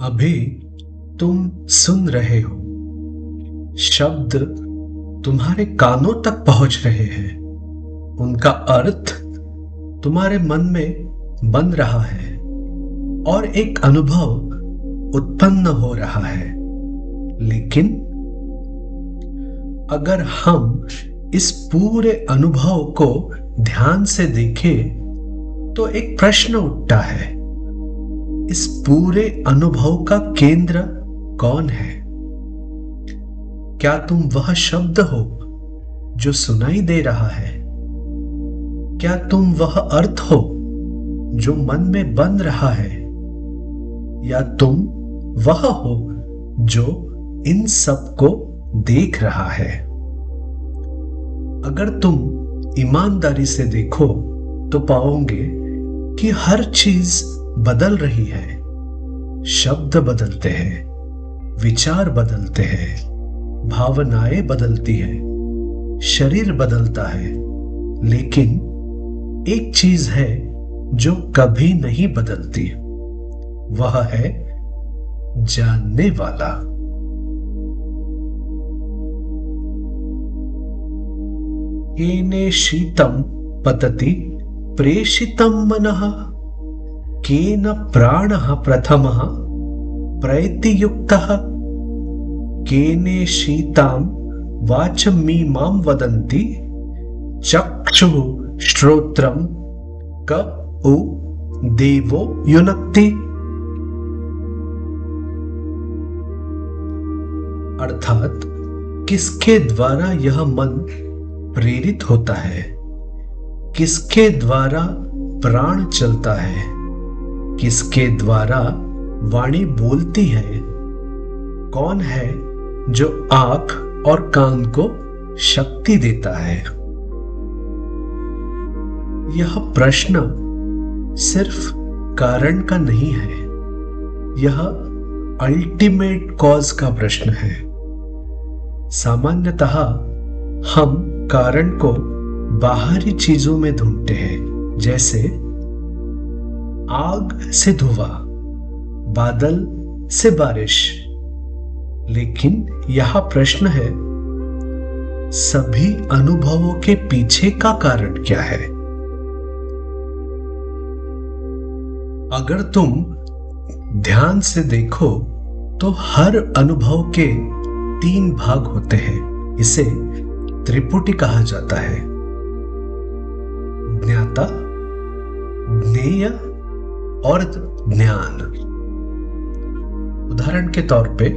अभी तुम सुन रहे हो, शब्द तुम्हारे कानों तक पहुंच रहे हैं। उनका अर्थ तुम्हारे मन में बन रहा है और एक अनुभव उत्पन्न हो रहा है। लेकिन अगर हम इस पूरे अनुभव को ध्यान से देखें तो एक प्रश्न उठता है, इस पूरे अनुभव का केंद्र कौन है? क्या तुम वह शब्द हो जो सुनाई दे रहा है? क्या तुम वह अर्थ हो जो मन में बन रहा है? या तुम वह हो जो इन सब को देख रहा है? अगर तुम ईमानदारी से देखो तो पाओगे कि हर चीज बदल रही है। शब्द बदलते हैं, विचार बदलते हैं, भावनाएं बदलती है, शरीर बदलता है, लेकिन एक चीज है जो कभी नहीं बदलती। वह है जानने वाला। केने शीतम पतति प्रेषितं मनः, केन प्राणः प्रथमः प्रैतियुक्तः, केने शीतां वाचमीमां वदन्ति, चक्षुः श्रोत्रं क उ देवो युनक्ति। अर्थात किसके द्वारा यह मन प्रेरित होता है, किसके द्वारा प्राण चलता है, किसके द्वारा वाणी बोलती है, कौन है जो आंख और कान को शक्ति देता है? यह प्रश्न सिर्फ कारण का नहीं है, यह अल्टीमेट कॉज का प्रश्न है। सामान्यतः हम कारण को बाहरी चीजों में ढूंढते हैं, जैसे आग से धुआं, बादल से बारिश। लेकिन यह प्रश्न है, सभी अनुभवों के पीछे का कारण क्या है? अगर तुम ध्यान से देखो तो हर अनुभव के 3 भाग होते हैं। इसे त्रिपुटी कहा जाता है। ज्ञाता, ज्ञेय और ज्ञान। उदाहरण के तौर पे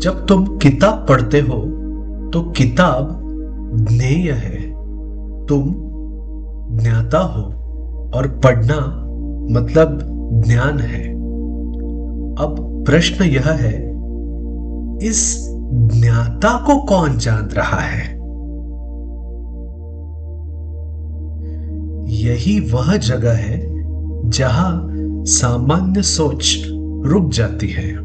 जब तुम किताब पढ़ते हो तो किताब ज्ञेय है, तुम ज्ञाता हो, और पढ़ना मतलब ज्ञान है। अब प्रश्न यह है, इस ज्ञाता को कौन जान रहा है? यही वह जगह है जहां सामान्य सोच रुक जाती है।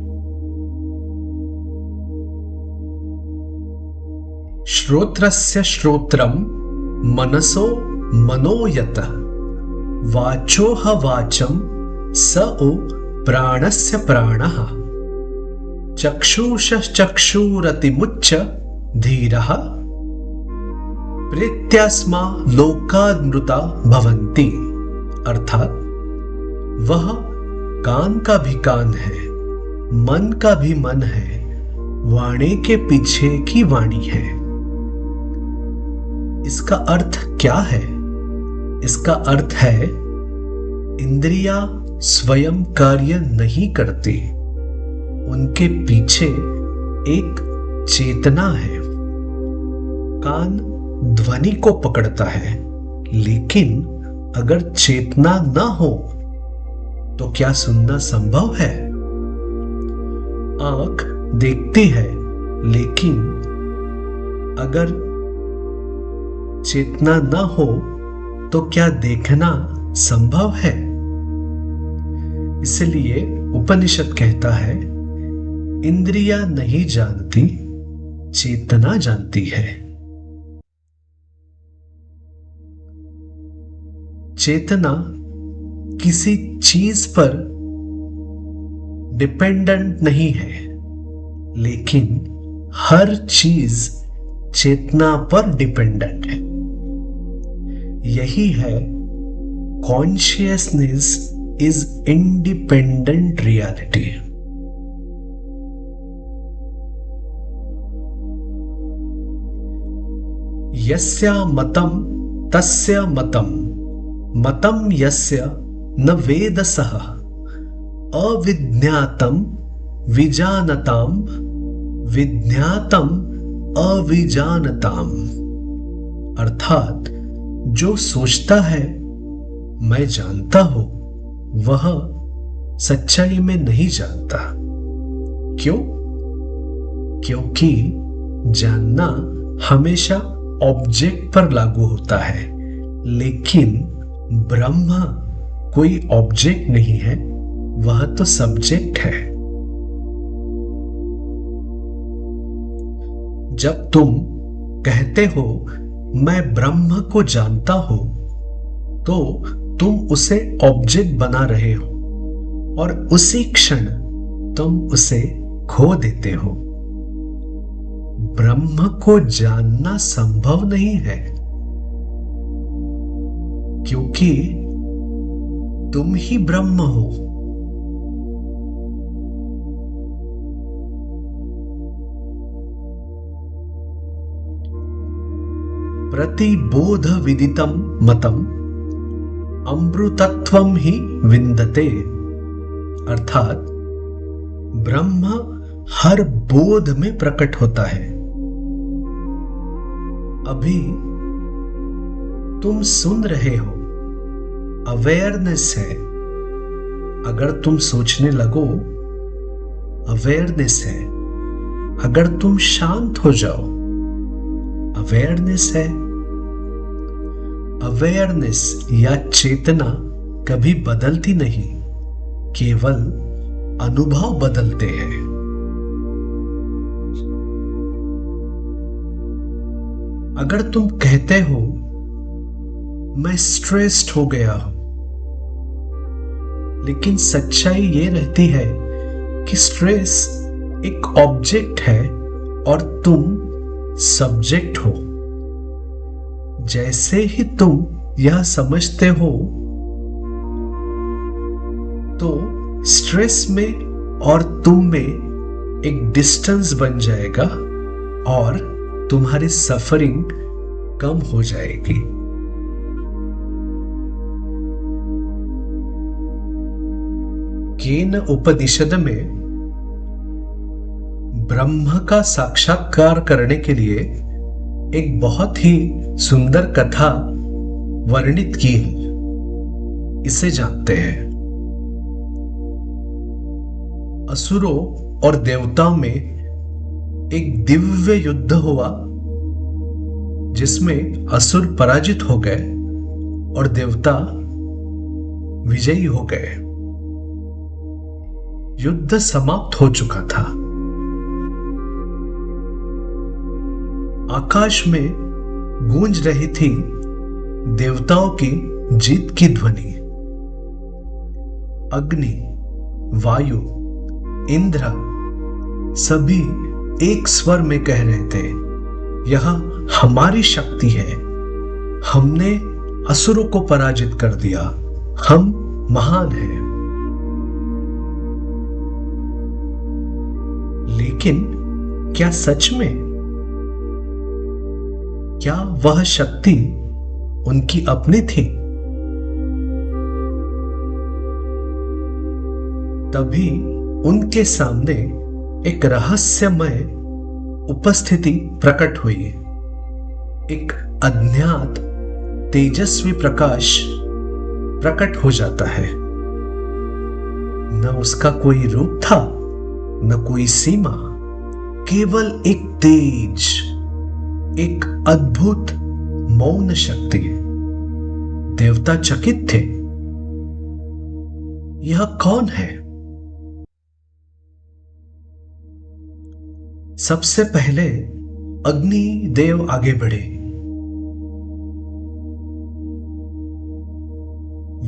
श्रोत्रस्य श्रोत्रम मनसो मनोयत, वाचोह वाचम स उ प्राणस्य प्राणः, चक्षुषश्चक्षुरतिमुच्च धीरः, प्रेत्यास्मा लोकादमृता भवन्ति। अर्थात वह कान का भी कान है, मन का भी मन है, वाणी के पीछे की वाणी है। इसका अर्थ क्या है? इसका अर्थ है, इंद्रियां स्वयं कार्य नहीं करती, उनके पीछे एक चेतना है। कान ध्वनि को पकड़ता है, लेकिन अगर चेतना न हो तो क्या सुनना संभव है? आंख देखती है, लेकिन अगर चेतना न हो तो क्या देखना संभव है? इसलिए उपनिषद कहता है, इंद्रियां नहीं जानती, चेतना जानती है। चेतना किसी चीज पर डिपेंडेंट नहीं है, लेकिन हर चीज चेतना पर डिपेंडेंट है। यही है कॉन्शियसनेस इज इंडिपेंडेंट रियलिटी। यस्य मतम तस्य मतम, मतम यस्य न वेद सः, अविज्ञातम विजानताम, विज्ञातम अविजानताम। अर्थात जो सोचता है मैं जानता हूं, वह सच्चाई में नहीं जानता। क्यों? क्योंकि जानना हमेशा ऑब्जेक्ट पर लागू होता है, लेकिन ब्रह्म कोई ऑब्जेक्ट नहीं है, वह तो सब्जेक्ट है। जब तुम कहते हो मैं ब्रह्म को जानता हूं, तो तुम उसे ऑब्जेक्ट बना रहे हो और उसी क्षण तुम उसे खो देते हो। ब्रह्म को जानना संभव नहीं है, क्योंकि तुम ही ब्रह्म हो। प्रतिबोध विदितम मतम अमृतत्वम ही विन्दते। अर्थात ब्रह्म हर बोध में प्रकट होता है। अभी तुम सुन रहे हो, अवेयरनेस है। अगर तुम सोचने लगो, अवेयरनेस है। अगर तुम शांत हो जाओ, अवेयरनेस है। अवेयरनेस या चेतना कभी बदलती नहीं, केवल अनुभव बदलते हैं। अगर तुम कहते हो मैं स्ट्रेस्ड हो गया हूं, लेकिन सच्चाई ये रहती है कि स्ट्रेस एक ऑब्जेक्ट है और तुम सब्जेक्ट हो। जैसे ही तुम यह समझते हो, तो स्ट्रेस में और तुम में एक डिस्टेंस बन जाएगा और तुम्हारी सफरिंग कम हो जाएगी। केन उपनिषद में ब्रह्म का साक्षात्कार करने के लिए एक बहुत ही सुंदर कथा वर्णित की है। इसे जानते हैं। असुरों और देवताओं में एक दिव्य युद्ध हुआ, जिसमें असुर पराजित हो गए और देवता विजयी हो गए। युद्ध समाप्त हो चुका था। आकाश में गूंज रही थी देवताओं की जीत की ध्वनि। अग्नि, वायु, इंद्र सभी एक स्वर में कह रहे थे, यह हमारी शक्ति है, हमने असुरों को पराजित कर दिया, हम महान हैं। लेकिन क्या सच में? क्या वह शक्ति उनकी अपनी थी? तभी उनके सामने एक रहस्यमय उपस्थिति प्रकट हुई। एक अज्ञात तेजस्वी प्रकाश प्रकट हो जाता है। न उसका कोई रूप था, न कोई सीमा, केवल एक तेज, एक अद्भुत मौन शक्ति। देवता चकित थे। यह कौन है? सबसे पहले अग्नि देव आगे बढ़े।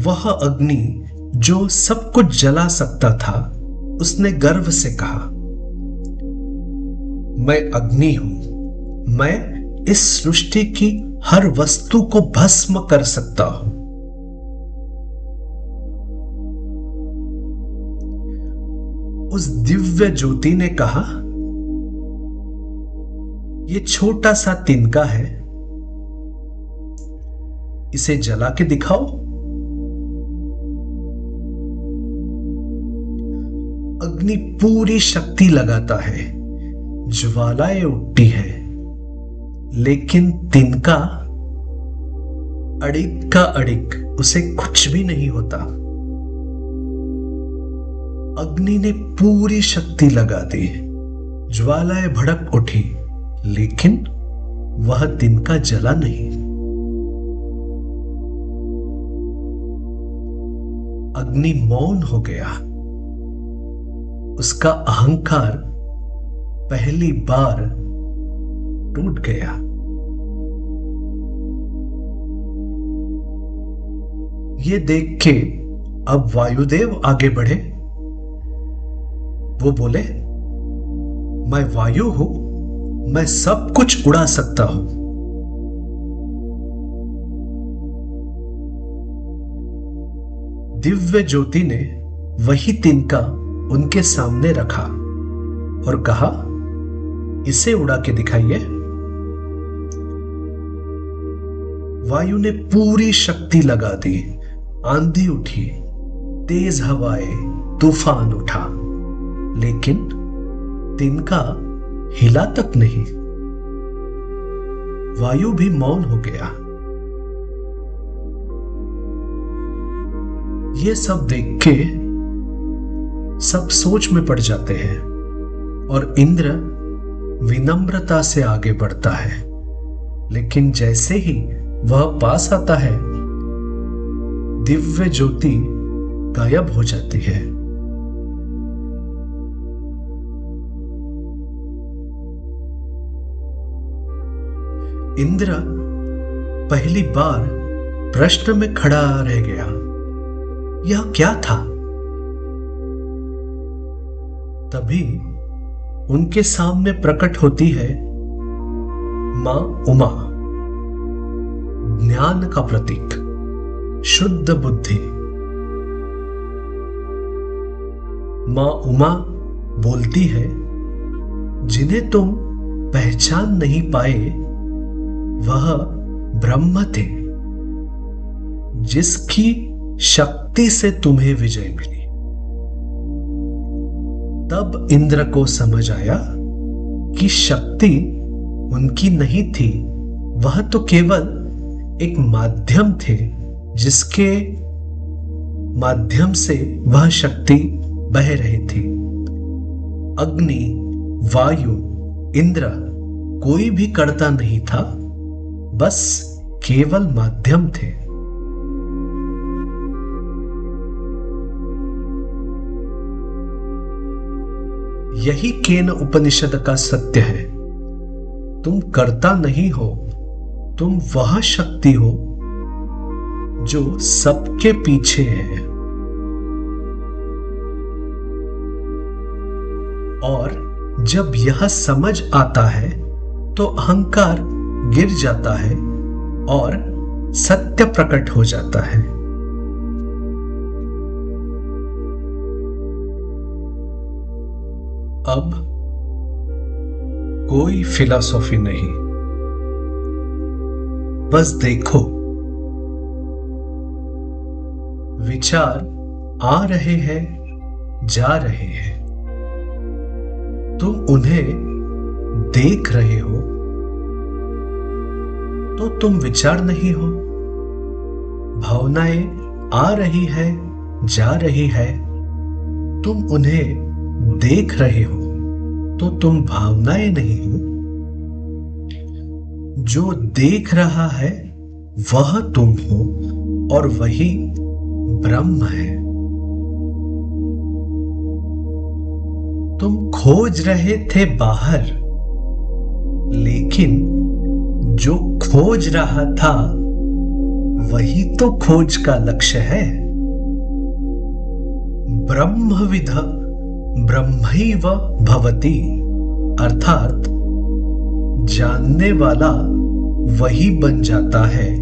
वह अग्नि जो सब कुछ जला सकता था, उसने गर्व से कहा, मैं अग्नि हूं, मैं इस सृष्टि की हर वस्तु को भस्म कर सकता हूं। उस दिव्य ज्योति ने कहा, ये छोटा सा तिनका है, इसे जला के दिखाओ। अग्नि पूरी शक्ति लगाता है, ज्वालाएं उठती है, लेकिन तिनका अड़िग का अड़िग, उसे कुछ भी नहीं होता। अग्नि ने पूरी शक्ति लगा दी, ज्वालाएं भड़क उठी, लेकिन वह तिनका जला नहीं। अग्नि मौन हो गया। उसका अहंकार पहली बार टूट गया। ये देख के अब वायुदेव आगे बढ़े। वो बोले, मैं वायु हूं, मैं सब कुछ उड़ा सकता हूं। दिव्य ज्योति ने वही तिनका उनके सामने रखा और कहा, इसे उड़ा के दिखाइए। वायु ने पूरी शक्ति लगा दी, आंधी उठी, तेज हवाएं, तूफान उठा, लेकिन तिनका हिला तक नहीं। वायु भी मौन हो गया। ये सब देख के सब सोच में पड़ जाते हैं और इंद्र विनम्रता से आगे बढ़ता है, लेकिन जैसे ही वह पास आता है, दिव्य ज्योति गायब हो जाती है। इंद्र पहली बार प्रश्न में खड़ा रह गया, यह क्या था? तभी उनके सामने प्रकट होती है मां उमा, ज्ञान का प्रतीक, शुद्ध बुद्धि। मां उमा बोलती है, जिन्हें तुम पहचान नहीं पाए वह ब्रह्म थे, जिसकी शक्ति से तुम्हें विजय मिली। तब इंद्र को समझ आया कि शक्ति उनकी नहीं थी, वह तो केवल एक माध्यम थे, जिसके माध्यम से वह शक्ति बह रही थी। अग्नि, वायु, इंद्र कोई भी कर्ता नहीं था, बस केवल माध्यम थे। यही केन उपनिषद का सत्य है। तुम कर्ता नहीं हो, तुम वह शक्ति हो जो सबके पीछे है। और जब यह समझ आता है तो अहंकार गिर जाता है और सत्य प्रकट हो जाता है। अब कोई फिलॉसफी नहीं, बस देखो, विचार आ रहे हैं, जा रहे हैं, तुम उन्हें देख रहे हो तो तुम विचार नहीं हो। भावनाएं आ रही है, जा रही है, तुम उन्हें देख रहे हो तो तुम भावनाएं नहीं हो। जो देख रहा है वह तुम हो और वही ब्रह्म है। तुम खोज रहे थे बाहर, लेकिन जो खोज रहा था वही तो खोज का लक्ष्य है। ब्रह्मविद् ब्रह्मैव भवति, अर्थात जानने वाला वही बन जाता है,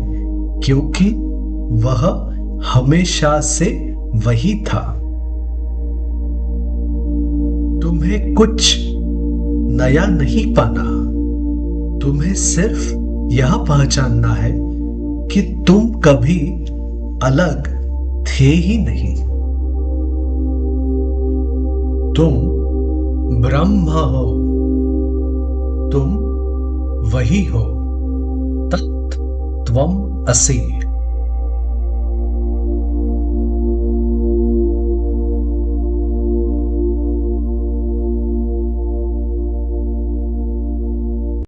क्योंकि वह हमेशा से वही था। तुम्हें कुछ नया नहीं पाना, तुम्हें सिर्फ यह पहचानना है कि तुम कभी अलग थे ही नहीं। तुम ब्रह्म हो, तुम वही हो, तत् त्वम् असि।